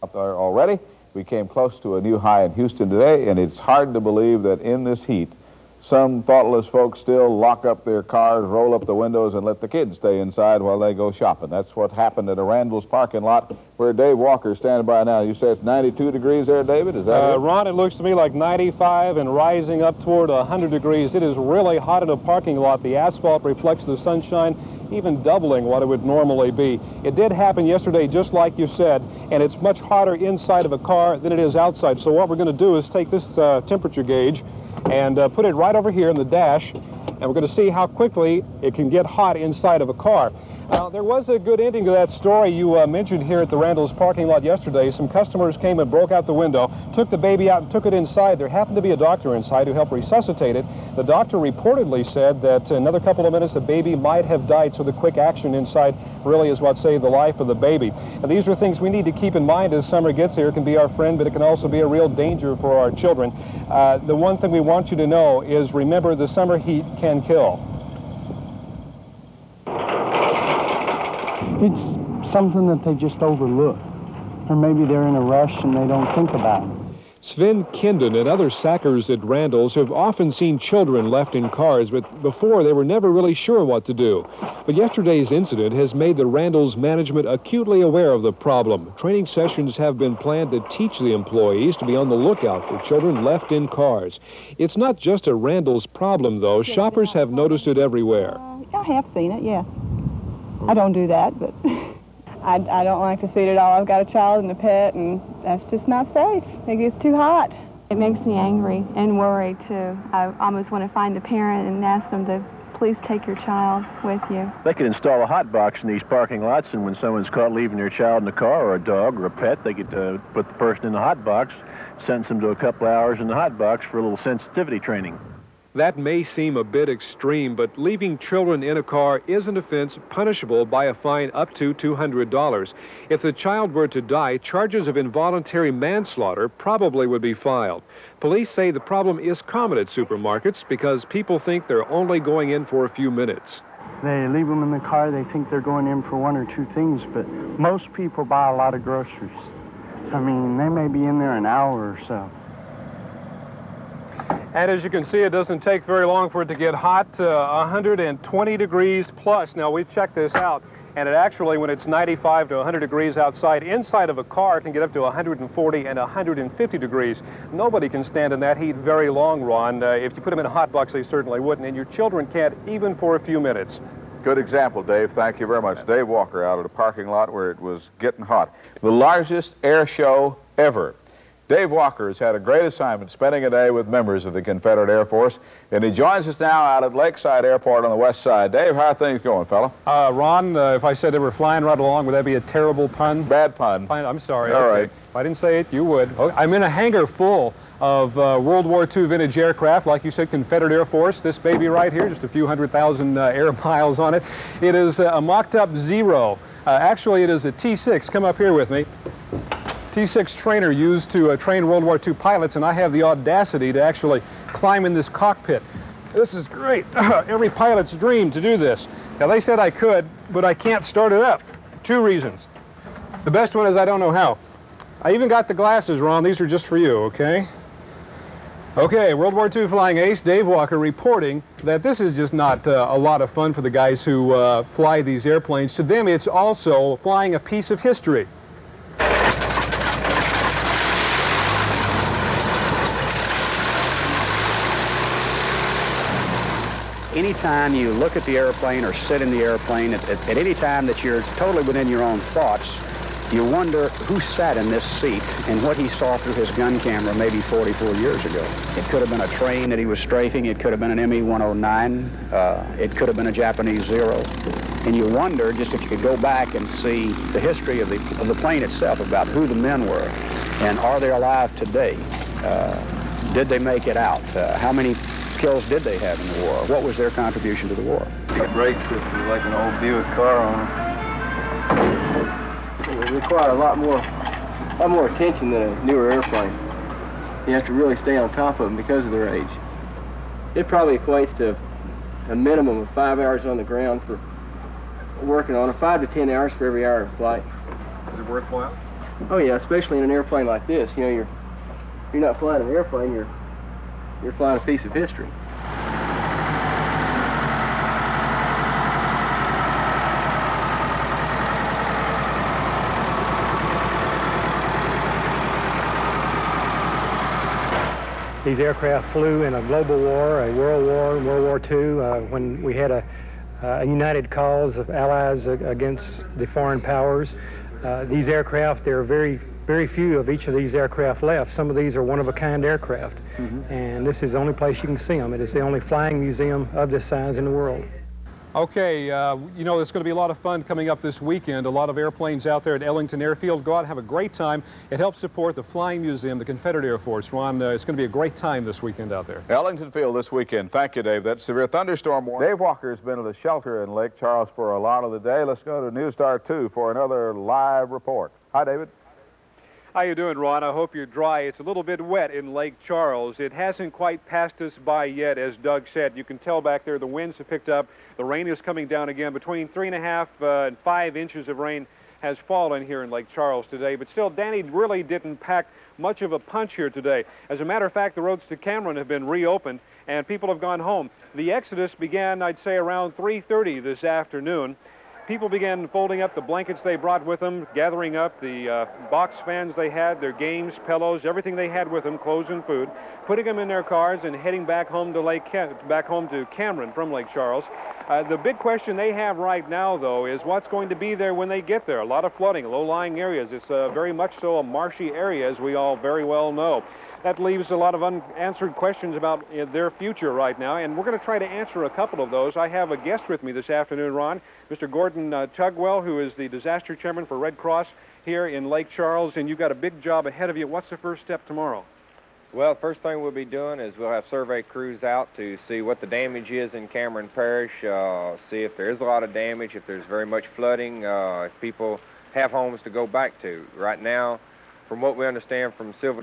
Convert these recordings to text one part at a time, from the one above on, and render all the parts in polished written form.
Out there already. We came close to a new high in Houston today, and it's hard to believe that in this heat, some thoughtless folks still lock up their cars, roll up the windows, and let the kids stay inside while they go shopping. That's what happened at a Randall's parking lot where Dave Walker's standing by now. You say it's 92 degrees there, David? Is that it? Ron, it looks to me like 95 and rising up toward 100 degrees. It is really hot in a parking lot. The asphalt reflects the sunshine, even doubling what it would normally be. It did happen yesterday, just like you said, and it's much hotter inside of a car than it is outside. So what we're going to do is take this temperature gauge and put it right over here in the dash, and we're going to see how quickly it can get hot inside of a car. Now, there was a good ending to that story you mentioned here at the Randall's parking lot yesterday. Some customers came and broke out the window, took the baby out and took it inside. There happened to be a doctor inside who helped resuscitate it. The doctor reportedly said that in another couple of minutes the baby might have died, so the quick action inside really is what saved the life of the baby. Now, these are things we need to keep in mind as summer gets here. It can be our friend, but it can also be a real danger for our children. The one thing we want you to know is remember the summer heat can kill. It's something that they just overlook, or maybe they're in a rush and they don't think about it. Sven Kinden and other sackers at Randall's have often seen children left in cars, but before they were never really sure what to do. But yesterday's incident has made the Randall's management acutely aware of the problem. Training sessions have been planned to teach the employees to be on the lookout for children left in cars. It's not just a Randall's problem, though. Shoppers have noticed it everywhere. I have seen it, yes. I don't do that, but I don't like to see it at all. I've got a child and a pet, and that's just not safe. It gets too hot. It makes me angry and worried, too. I almost want to find the parent and ask them to please take your child with you. They could install a hot box in these parking lots, and when someone's caught leaving their child in the car, or a dog, or a pet, they could put the person in the hot box, sentence them to a couple hours in the hot box for a little sensitivity training. That may seem a bit extreme, but leaving children in a car is an offense punishable by a fine up to $200. If the child were to die, charges of involuntary manslaughter probably would be filed. Police say the problem is common at supermarkets because people think they're only going in for a few minutes. They leave them in the car, they think they're going in for one or two things, but most people buy a lot of groceries. I mean, they may be in there an hour or so. And as you can see, it doesn't take very long for it to get hot, 120 degrees plus. Now, we've checked this out, and it actually, when it's 95 to 100 degrees outside, inside of a car, it can get up to 140 and 150 degrees. Nobody can stand in that heat very long, Ron. If you put them in a hot box, they certainly wouldn't, and your children can't even for a few minutes. Good example, Dave. Thank you very much. Dave Walker out at a parking lot where it was getting hot. The largest air show ever. Dave Walker has had a great assignment spending a day with members of the Confederate Air Force, and he joins us now out at Lakeside Airport on the west side. Dave, how are things going, fella? Ron, if I said they were flying right along, would that be a terrible pun? Bad pun. I'm sorry. All okay. right. If I didn't say it, you would. Oh, I'm in a hangar full of World War II vintage aircraft, like you said, Confederate Air Force. This baby right here, just a few 100,000 air miles on it. It is a mocked-up Zero. Actually, it is a T6. Come up here with me. T6 trainer used to train World War II pilots, and I have the audacity to actually climb in this cockpit. This is great. Every pilot's dream to do this. Now, they said I could, but I can't start it up. Two reasons. The best one is I don't know how. I even got the glasses, Ron. These are just for you, okay? Okay, World War II flying ace, Dave Walker, reporting that this is just not a lot of fun for the guys who fly these airplanes. To them, it's also flying a piece of history. Anytime you look at the airplane or sit in the airplane, at any time that you're totally within your own thoughts, you wonder who sat in this seat and what he saw through his gun camera maybe 44 years ago. It could have been a train that he was strafing. It could have been an ME-109. It could have been a Japanese Zero. And you wonder, just if you could go back and see the history of the plane itself, about who the men were, and are they alive today? Did they make it out? How many kills did they have in the war? What was their contribution to the war? The brake system is like an old Buick car on them. It require a lot more attention than a newer airplane. You have to really stay on top of them because of their age. It probably equates to a minimum of 5 hours on the ground for working on it, 5 to 10 hours for every hour of flight. Is it worthwhile? Oh yeah, especially in an airplane like this. You know, you're not flying an airplane, you're flying a piece of history. These aircraft flew in a global war, a world war, World War II, when we had a united cause of allies against the foreign powers. These aircraft, there are very few of each of these aircraft left. Some of these are one-of-a-kind aircraft, and this is the only place you can see them. It is the only flying museum of this size in the world. Okay, you know, it's going to be a lot of fun coming up this weekend. A lot of airplanes out there at Ellington Airfield. Go out and have a great time. It helps support the Flying Museum, the Confederate Air Force. Ron, it's going to be a great time this weekend out there. Ellington Field this weekend. Thank you, Dave. That severe thunderstorm warning. Dave Walker's been at a shelter in Lake Charles for a lot of the day. Let's go to News Star 2 for another live report. Hi, David. How you doing, Ron? I hope you're dry. It's a little bit wet in Lake Charles. It hasn't quite passed us by yet, as Doug said. You can tell back there the winds have picked up. The rain is coming down again. Between 3.5 and 5 inches of rain has fallen here in Lake Charles today. But still, Danny really didn't pack much of a punch here today. As a matter of fact, the roads to Cameron have been reopened and people have gone home. The exodus began, I'd say, around 3:30 this afternoon. People began folding up the blankets they brought with them, gathering up the box fans they had, their games, pillows, everything they had with them, clothes and food, putting them in their cars and heading back home to Cameron from Lake Charles. The big question they have right now, though, is what's going to be there when they get there. A lot of flooding, low-lying areas. It's very much so a marshy area, as we all very well know. That leaves a lot of unanswered questions about their future right now, and we're going to try to answer a couple of those. I have a guest with me this afternoon, Ron, Mr. Gordon Tugwell, who is the disaster chairman for Red Cross here in Lake Charles, and you've got a big job ahead of you. What's the first step tomorrow? Well, first thing we'll be doing is we'll have survey crews out to see what the damage is in Cameron Parish, see if there is a lot of damage, if there's very much flooding, if people have homes to go back to. Right now, from what we understand from Civil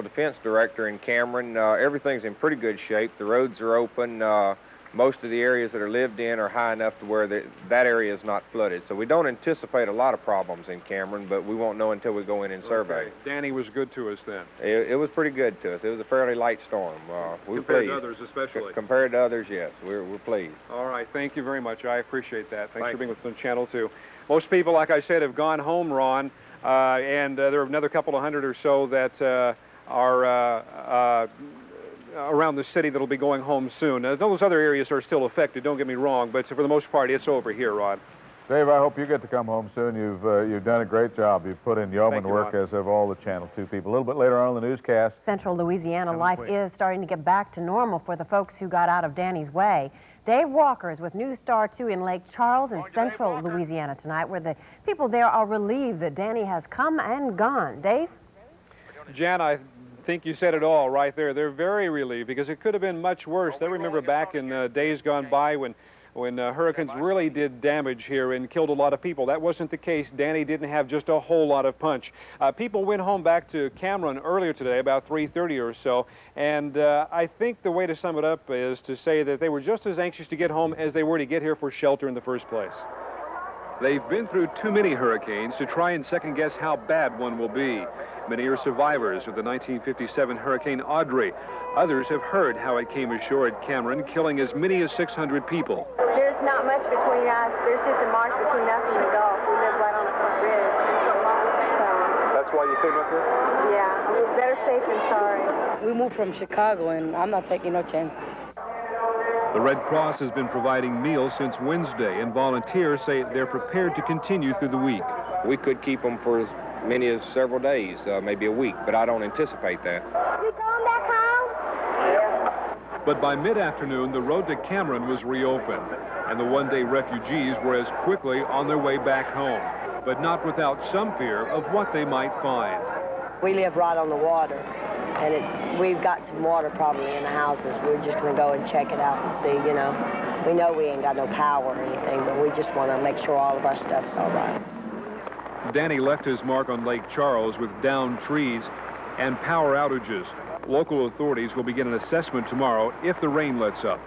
Defense Director in Cameron, everything's in pretty good shape. The roads are open. Most of the areas that are lived in are high enough to where that area is not flooded. So we don't anticipate a lot of problems in Cameron, but we won't know until we go in and survey. Okay. Danny was good to us then. It was pretty good to us. It was a fairly light storm. We're compared pleased. To others especially. Compared to others, yes. We're pleased. All right. Thank you very much. I appreciate that. Thanks for being with us on Channel 2. Most people, like I said, have gone home, Ron, and there are another couple of hundred or so that are around the city that'll be going home soon. Those other areas are still affected, don't get me wrong, but for the most part, it's over here, Rod. Dave, I hope you get to come home soon. You've done a great job. You've put in yeoman work, as have all the Channel 2 people. A little bit later on in the newscast. Central Louisiana life is starting to get back to normal for the folks who got out of Danny's way. Dave Walker is with News Star 2 in Lake Charles in Central Louisiana tonight, where the people there are relieved that Danny has come and gone. Dave? Jan, I think you said it all right there. They're very relieved because it could have been much worse. They remember back in days gone by when hurricanes really did damage here and killed a lot of people. That wasn't the case. Danny didn't have just a whole lot of punch. People went home back to Cameron earlier today, about 3:30 or so, and I think the way to sum it up is to say that they were just as anxious to get home as they were to get here for shelter in the first place. They've been through too many hurricanes to try and second-guess how bad one will be. Many are survivors of the 1957 Hurricane Audrey. Others have heard how it came ashore at Cameron, killing as many as 600 people. There's not much between us. There's just a marsh between us and the Gulf. We live right on the front ridge. So, that's why you came up here? Yeah, it's better safe than sorry. We moved from Chicago, and I'm not taking no chances. The Red Cross has been providing meals since Wednesday, and volunteers say they're prepared to continue through the week. We could keep them for as many as several days, maybe a week, but I don't anticipate that. We going back home? But by mid-afternoon, the road to Cameron was reopened, and the one-day refugees were as quickly on their way back home, but not without some fear of what they might find. We live right on the water, and we've got some water probably in the houses. We're just going to go and check it out and see, you know. We know we ain't got no power or anything, but we just want to make sure all of our stuff's all right. Danny left his mark on Lake Charles with downed trees and power outages. Local authorities will begin an assessment tomorrow if the rain lets up.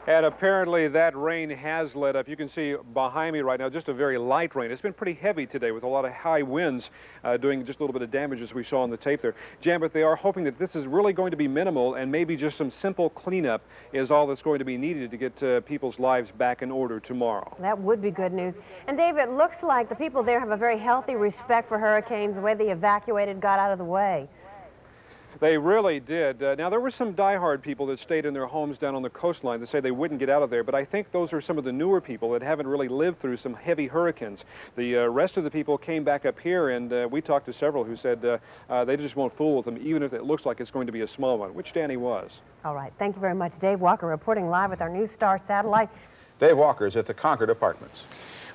And apparently that rain has let up. You can see behind me right now just a very light rain. It's been pretty heavy today with a lot of high winds doing just a little bit of damage as we saw on the tape there. Jan, but they are hoping that this is really going to be minimal and maybe just some simple cleanup is all that's going to be needed to get people's lives back in order tomorrow. That would be good news. And Dave, it looks like the people there have a very healthy respect for hurricanes, the way they evacuated, got out of the way. They really did. Now, there were some diehard people that stayed in their homes down on the coastline that say they wouldn't get out of there, but I think those are some of the newer people that haven't really lived through some heavy hurricanes. The rest of the people came back up here, and we talked to several who said they just won't fool with them, even if it looks like it's going to be a small one, which Danny was. All right. Thank you very much. Dave Walker reporting live with our News Star satellite. Dave Walker's at the Concord Apartments.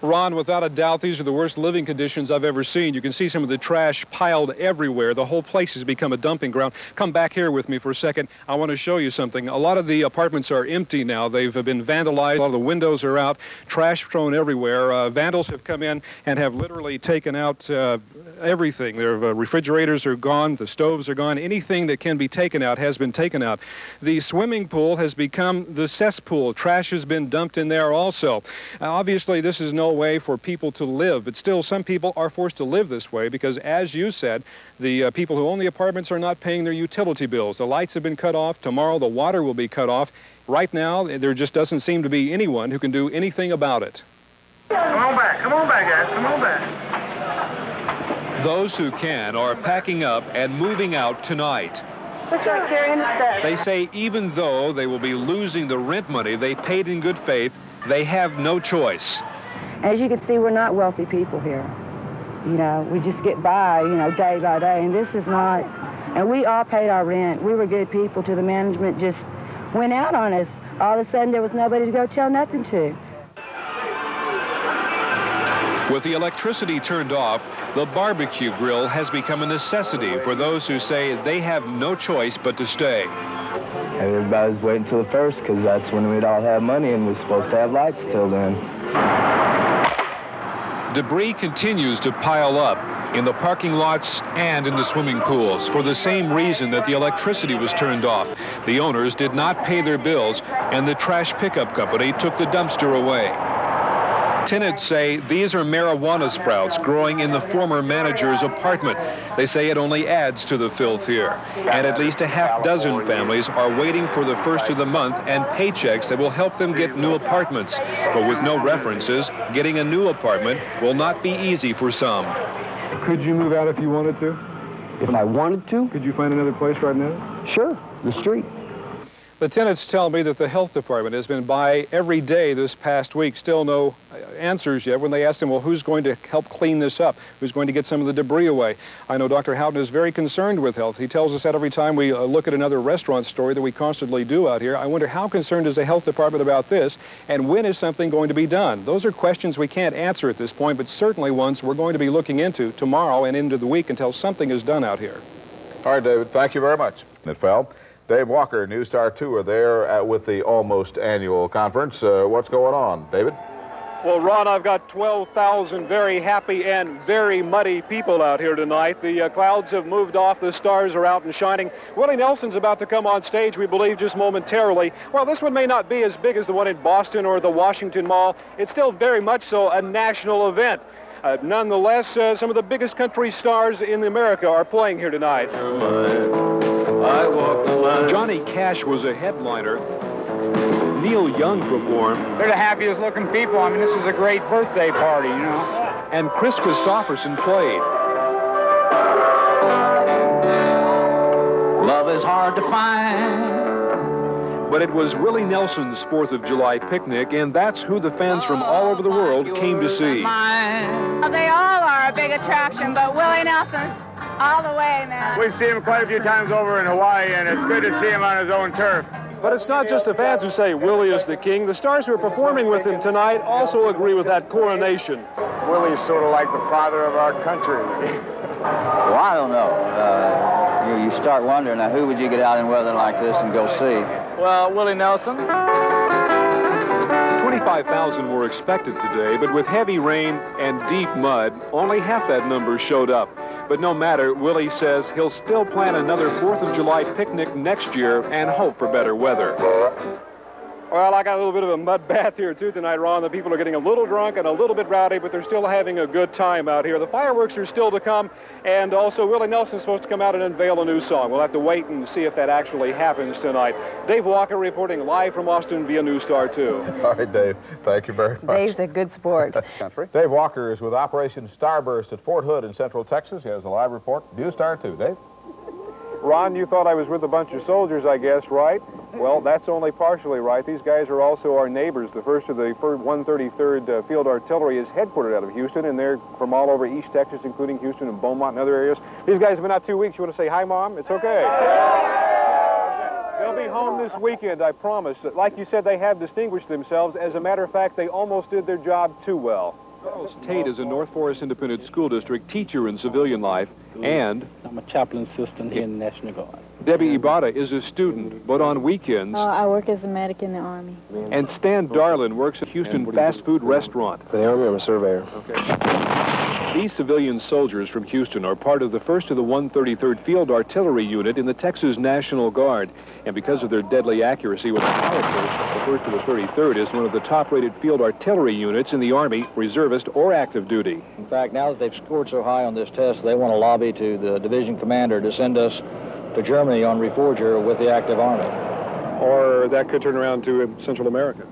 Ron, without a doubt, these are the worst living conditions I've ever seen. You can see some of the trash piled everywhere. The whole place has become a dumping ground. Come back here with me for a second. I want to show you something. A lot of the apartments are empty now. They've been vandalized. A lot of the windows are out. Trash thrown everywhere. Vandals have come in and have literally taken out everything. Their refrigerators are gone. The stoves are gone. Anything that can be taken out has been taken out. The swimming pool has become the cesspool. Trash has been dumped in there also. Obviously, this is no way for people to live, but still some people are forced to live this way because, as you said, the people who own the apartments are not paying their utility bills. The lights have been cut off. Tomorrow the water will be cut off. Right now there just doesn't seem to be anyone who can do anything about it. Come on back, guys, come on back. Those who can are packing up and moving out tonight. Let's start carrying the stuff. They say even though they will be losing the rent money they paid in good faith, they have no choice. As you can see, we're not wealthy people here. You know, we just get by, you know, day by day, and this is not, and we all paid our rent. We were good people till the management just went out on us. All of a sudden, there was nobody to go tell nothing to. With the electricity turned off, the barbecue grill has become a necessity for those who say they have no choice but to stay. Everybody's waiting till the first because that's when we'd all have money and we're supposed to have lights till then. Debris continues to pile up in the parking lots and in the swimming pools for the same reason that the electricity was turned off. The owners did not pay their bills and the trash pickup company took the dumpster away. Tenants say these are marijuana sprouts growing in the former manager's apartment. They say it only adds to the filth here. And at least a half dozen families are waiting for the first of the month and paychecks that will help them get new apartments. But with no references, getting a new apartment will not be easy for some. Could you move out if you wanted to? If I wanted to? Could you find another place right now? Sure, the street. The tenants tell me that the health department has been by every day this past week. Still no answers yet when they ask them, well, who's going to help clean this up? Who's going to get some of the debris away? I know Dr. Houghton is very concerned with health. He tells us that every time we look at another restaurant story that we constantly do out here. I wonder how concerned is the health department about this, and when is something going to be done? Those are questions we can't answer at this point, but certainly ones we're going to be looking into tomorrow and into the week until something is done out here. All right, David, thank you very much. It fell. Dave Walker, News Star 2 are there with the almost annual conference. What's going on, David? Well, Ron, I've got 12,000 very happy and very muddy people out here tonight. The clouds have moved off. The stars are out and shining. Willie Nelson's about to come on stage, we believe, just momentarily. Well, this one may not be as big as the one in Boston or the Washington Mall. It's still very much so a national event. Nonetheless, some of the biggest country stars in America are playing here tonight. Johnny Cash was a headliner. Neil Young performed. They're the happiest looking people. I mean, this is a great birthday party, you know. And Chris Christopherson played. Love is hard to find. But it was Willie Nelson's 4th of July picnic, and that's who the fans from all over the world came to see. Well, they all are a big attraction, but Willie Nelson's all the way, man. We've seen him quite a few times over in Hawaii, and it's good to see him on his own turf. But it's not just the fans who say Willie is the king. The stars who are performing with him tonight also agree with that coronation. Willie's sort of like the father of our country. Well, I don't know. You start wondering, now, who would you get out in weather like this and go see? Well, Willie Nelson. 25,000 were expected today, but with heavy rain and deep mud, only half that number showed up. But no matter, Willie says he'll still plan another 4th of July picnic next year and hope for better weather. Well, I got a little bit of a mud bath here, too, tonight, Ron. The people are getting a little drunk and a little bit rowdy, but they're still having a good time out here. The fireworks are still to come, and also Willie Nelson's supposed to come out and unveil a new song. We'll have to wait and see if that actually happens tonight. Dave Walker reporting live from Austin via News Star 2. All right, Dave. Thank you very much. Dave's a good sport. Dave Walker is with Operation Starburst at Fort Hood in Central Texas. He has a live report. News Star 2. Dave? Ron, you thought I was with a bunch of soldiers, I guess, right? Well, that's only partially right. These guys are also our neighbors. The 1st of the 133rd Field Artillery is headquartered out of Houston, and they're from all over East Texas, including Houston and Beaumont and other areas. These guys have been out 2 weeks. You want to say hi, Mom? It's okay. They'll be home this weekend, I promise. Like you said, they have distinguished themselves. As a matter of fact, they almost did their job too well. Charles Tate is a North Forest Independent School District teacher in civilian life, and I'm a chaplain assistant here in the National Guard. Debbie Ibarra is a student, but on weekends... I work as a medic in the Army. And Stan Darlin works at Houston fast food restaurant. For the Army, I'm a surveyor. Okay. These civilian soldiers from Houston are part of the 1st of the 133rd Field Artillery Unit in the Texas National Guard. And because of their deadly accuracy with the howitzers, the 1st of the 33rd is one of the top-rated field artillery units in the Army, reservist or active duty. In fact, now that they've scored so high on this test, they want to lobby to the division commander to send us to Germany on Reforger with the active Army. Or that could turn around to Central America.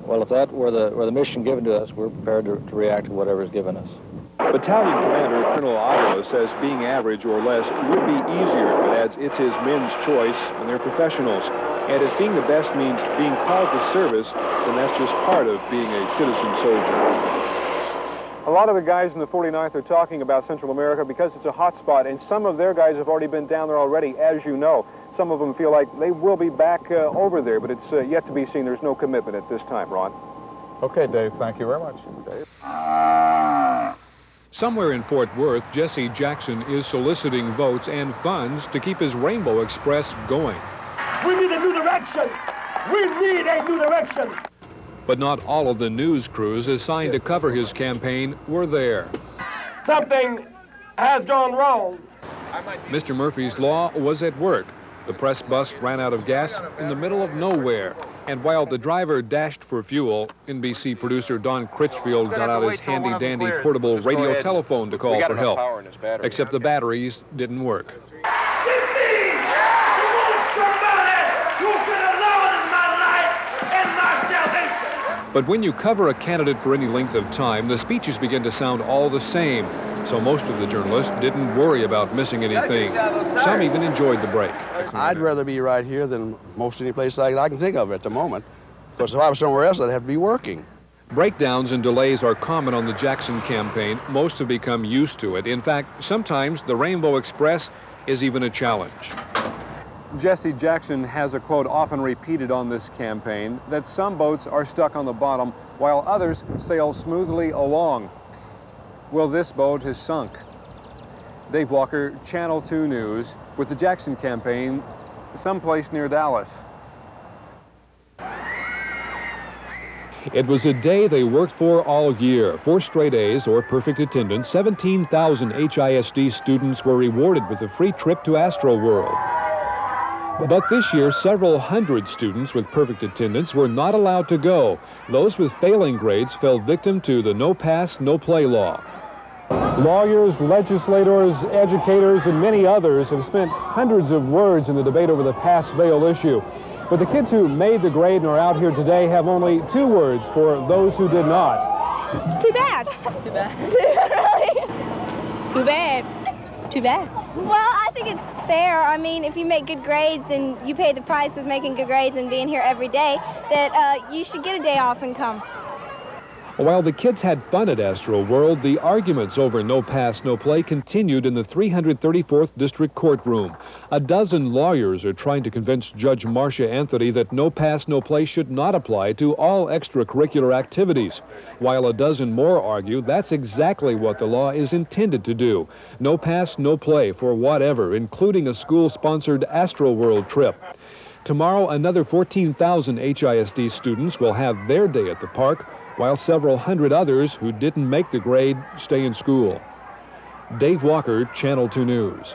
Well, if that were the mission given to us, we're prepared to react to whatever is given us. Battalion Commander Colonel Avila says being average or less would be easier, but adds it's his men's choice and they're professionals. And if being the best means being called to service, then that's just part of being a citizen soldier. A lot of the guys in the 49th are talking about Central America because it's a hot spot, and some of their guys have already been down there already, as you know. Some of them feel like they will be back over there, but it's yet to be seen. There's no commitment at this time, Ron. Okay, Dave. Thank you very much. Dave. Somewhere in Fort Worth, Jesse Jackson is soliciting votes and funds to keep his Rainbow Express going. We need a new direction. We need a new direction. But not all of the news crews assigned to cover his campaign were there. Something has gone wrong. Mr. Murphy's Law was at work. The press bus ran out of gas in the middle of nowhere. And while the driver dashed for fuel, NBC producer Don Critchfield got out his handy-dandy portable radio telephone to call for help. Except the batteries didn't work. But when you cover a candidate for any length of time, the speeches begin to sound all the same. So most of the journalists didn't worry about missing anything. Some even enjoyed the break. I'd rather be right here than most any place I can think of at the moment. Because if I was somewhere else, I'd have to be working. Breakdowns and delays are common on the Jackson campaign. Most have become used to it. In fact, sometimes the Rainbow Express is even a challenge. Jesse Jackson has a quote often repeated on this campaign that some boats are stuck on the bottom while others sail smoothly along. Well, this boat has sunk. Dave Walker, Channel 2 News, with the Jackson campaign someplace near Dallas. It was a day they worked for all year. 4 straight A's or perfect attendance. 17,000 HISD students were rewarded with a free trip to Astro World. But this year, several hundred students with perfect attendance were not allowed to go. Those with failing grades fell victim to the no pass, no play law. Lawyers, legislators, educators, and many others have spent hundreds of words in the debate over the pass-fail issue. But the kids who made the grade and are out here today have only 2 words for those who did not. Too bad. Too bad. Really? Too bad. Too bad. Well, I think it's fair. I mean, if you make good grades and you pay the price of making good grades and being here every day, that you should get a day off and come. While the kids had fun at Astro World, the arguments over no pass, no play continued in the 334th District Courtroom. A dozen lawyers are trying to convince Judge Marcia Anthony that no pass, no play should not apply to all extracurricular activities, while a dozen more argue that's exactly what the law is intended to do. No pass, no play for whatever, including a school-sponsored Astro World trip. Tomorrow, another 14,000 HISD students will have their day at the park, while several hundred others who didn't make the grade stay in school. Dave Walker, Channel 2 News.